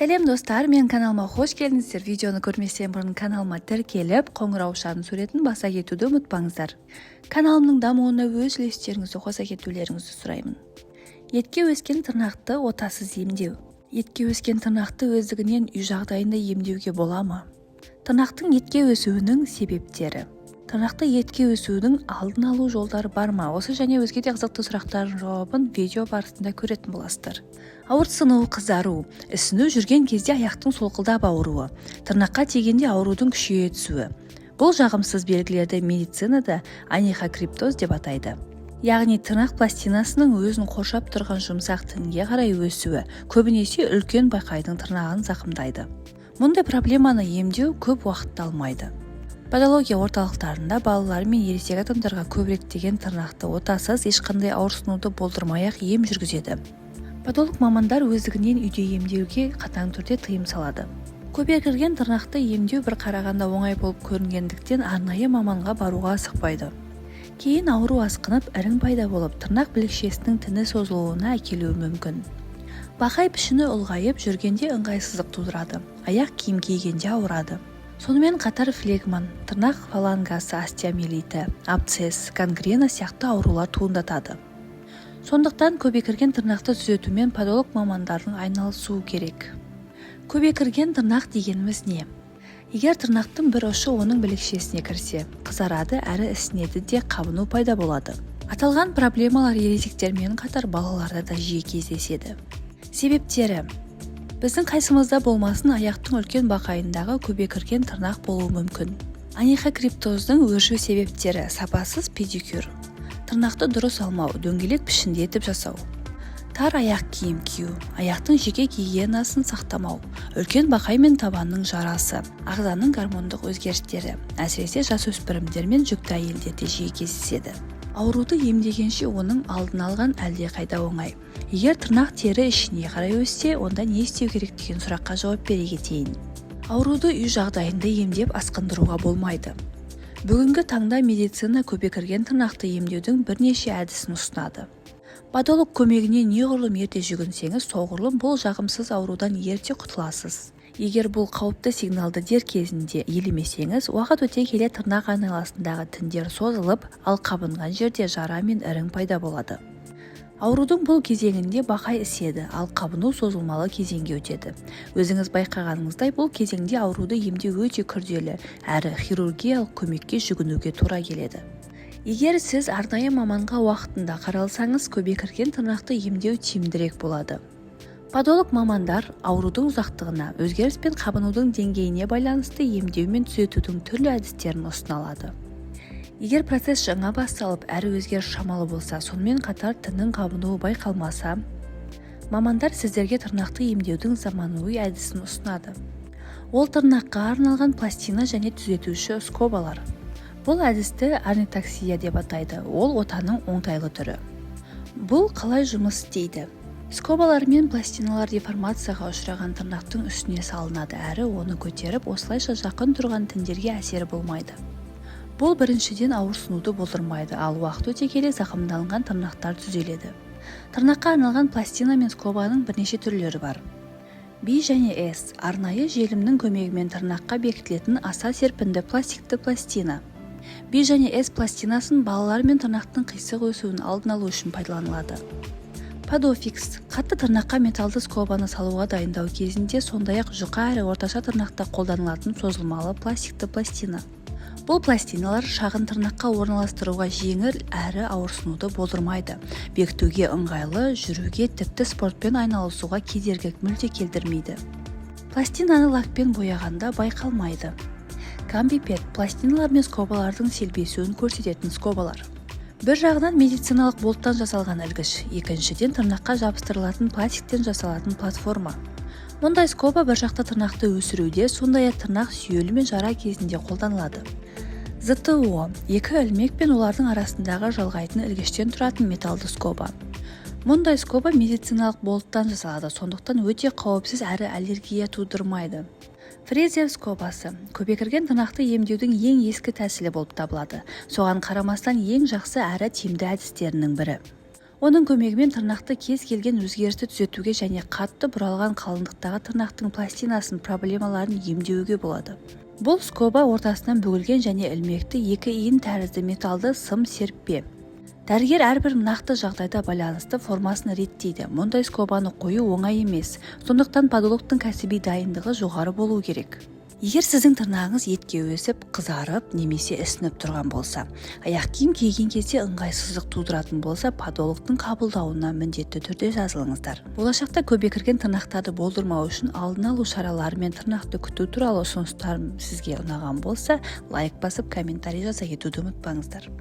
Сәлем достар, мен каналыма қош келдіңіздер. Видеоны көрместен бұрын каналыма тіркеліп, қоңыраушаның суретін баса кетуді ұмытпаңыздар. Каналымның дамуына өз үлестеріңізді қоса кетулеріңізді сұраймын. Етке өскен тырнақты отасыз емдеу. Етке өскен тырнақты өздігінен үй жағдайында емдеуге бола ма? Тырнақтың етке өсуінің себептері. Тырнақты етке өсуінің алдын алу жолдары бар ма? Осы және өзге де қызықты сұрақтардың жауабын видео барысында көретін боласыздар. Ауыртсыну, қызару, ісіну, жүрген кезде аяқтың солқылдап ауруы, тырнаққа тигенде аурудың күшейе түсуі. Бұл жағымсыз белгілерді медицинада анихокриптоз деп атайды. Яғни тырнақ пластинасының өзін қоршап тұрған жұмсақ тінге қарай өсуі, көбінесе үлкен байқайдың тырнағын зақымдайды. Мұндай проблеманы емдеу көп уақытты алмайды. Подология орталықтарында балалар мен ересек адамдарға көбіректеген тырнақты отасыз ешқандай ауырсынуды болдырмай-ақ ем жүргізеді. Подолог мамандар өздігінен үйде емдеуге қатаң түрде тыйым салады. Көбейгірген тырнақты емдеу бір қарағанда оңай болып көрінгендіктен арнайы маманға баруға асықпайды. Кейін ауру асқынып, ірің пайда болып, тырнақ білікшесінің тіні созылуына әкелуі мүмкін. Бақай пішіні ұлғайып, жүргенде ыңғайсыздық тудырады, аяқ киім кигенде ауырады. Сонымен қатар флегмон, тырнақ фалангасы остеомиелиті, абсцесс, гангрена сияқты аурулар туындатады. Сондықтан көбейгірген тырнақты түзетумен подолог мамандардың айналысуы керек. Көбейгірген тырнақ дегеніміз не? Егер тырнақтың бір ұшы оның білікшесіне кірсе, қызарады әрі ісінеді де қабыну пайда болады. Аталған проблемалар ересектермен қатар балаларда да жиі кездеседі. Себептері: біздің қайсымызда болмасын аяқтың үлкен бақайындағы көбейгірген тырнақ болуы мүмкін. Анихокриптоздың өршу себептері: сапасыз педикюр, тырнақты дұрыс алмау, дөңгелек пішінде етіп жасау, тар аяқ киім кию, аяқтың жеке гигиенасын сақтамау, үлкен бақай мен табанның жарасы, ағзаның гормондық өзгерістері, әсіресе жасөспірімдер мен жүкті әйелдерде жиі кездеседі. Ауруды емдегенше оның алдын алған әлде қайда оңай. Егер тырнақ тері ішіне қарай өссе, онда не істеу керек деген сұраққа жауап бере кетейін. Ауруды үй жағдайында емдеп асқындыруға болмайды. Бүгінгі таңда медицина көбейгірген тырнақты емдеудің бірнеше әдісін ұсынады. Подолог көмегіне неғұрлым ерте жүгінсеңіз, соғұрлым бұл жағымсыз аурудан ерте құтыласыз. Егер бұл қауіпті сигналды дер кезінде елемесеңіз, уақыт өте келе тырнақ айналасындағы тіндер созылып, ал қабынған жерде жара мен ірің пайда болады. Аурудың бұл кезеңінде бақай іседі, ал қабыну созылмалы кезеңге өтеді. Өзіңіз байқағаныңыздай, бұл кезеңде ауруды емдеу өте күрделі, әрі хирургиялық көмекке жүгінуге тура келеді. Егер сіз арнайы маманға уақытында қаралсаңыз, көбейгірген тырнақты емдеу тиімдірек болады. Подолог мамандар аурудың ұзақтығына, өзгеріс пен қабынудың деңгейіне байланысты емдеу мен түзетудің түрлі әдістерін ұсына алады. Егер процесс жаңа басталып, әрі өзгеріс шамалы болса, сонымен қатар тіннің қабынуы байқалмаса, мамандар сіздерге тырнақты емдеудің заманауи әдісін ұсынады. Ол тырнаққа арналған пластина және түзетуші скобалар. Бұл әдісті орнитоксия деп атайды. Ол отаның оңтайлы түрі. Бұл қалай жұмыс істейді? Скобалар мен пластиналар деформацияға ұшыраған тырнақтың үстіне салынады, әрі оны көтеріп, осылайша жақын тұрған тіндерге әсері болмайды. Бұл біріншіден ауырсынуды болдырмайды, ал уақыт өте келе зақымдалған тырнақтар түзеледі. Тырнаққа арналған пластина мен скобаның бірнеше түрлері бар. B және S арнайы желімнің көмегімен тырнаққа бекітілетін аса серпінді пластикті пластина. B және S пластинасын балалар мен тырнақтың қисық өсуін алдын алу үшін пайдаланылады. Подофикс қатты тырнаққа металды скобаны салуға дайындау кезінде, сондай-ақ жұқа әрі орташа тырнақта қолданылатын созылмалы пластикті пластина. Бұл пластиналар шағын тырнаққа орналастыруға жеңіл әрі ауырсынуды болдырмайды. Бекітуге ыңғайлы, жүруге, тіпті спортпен айналысуға кедергі мүлде келтірмейді. Пластинаны лакпен бояғанда байқалмайды. Комбипед пластиналар мен скобалардың селбесуін көрсететін скобалар. Бір жағынан медициналық болттан жасалған ілгіш, екіншіден тырнаққа жабыстырылатын пластиктен жасалатын платформа. Мұндай скоба бір жақта тырнақты өсіруде, сондай-ақ тырнақ сүйелі мен жара кезінде қолданылады. ЗТО екі ілмек пен олардың арасындағы жалғайтын ілгіштен тұратын металды скоба. Мұндай скоба медициналық болттан жасалады, сондықтан өте қауіпсіз әрі аллергия тудырмайды. Фрезер скобасы көбейгірген тырнақты емдеудің ең ескі тәсілі болып табылады. Соған қарамастан ең жақсы әрі тиімді әдістерінің бірі. Оның көмегімен тырнақты кез келген өзгерісті түзетуге және қатты бұралған қалыңдықтағы тырнақтың пластинасын проблемаларын емдеуге болады. Бұл скоба ортасынан бүгілген және ілмекті екі иін тәрізді металды сым серіппе. Дәрігер әрбір нақты жағдайда байланысты формасын реттейді. Мұндай скобаны қою оңай емес, сондықтан подологтың кәсіби дайындығы жоғары болу керек. Егер сіздің тырнағыңыз етке өсіп, қызарып, немесе ісініп тұрған болса, аяқ киім киген кезде ыңғайсыздық тудыратын болса, подологтың қабылдауына міндетті түрде жазылыңыздар. Болашақта көбе кірген тырнақтарды болдырмау үшін алдын алу шаралары мен тырнақты күту туралы ұсыныстарым сізге ұнаған болса, лайк басып, комментарий жаза кетуді ұмытпаңыздар.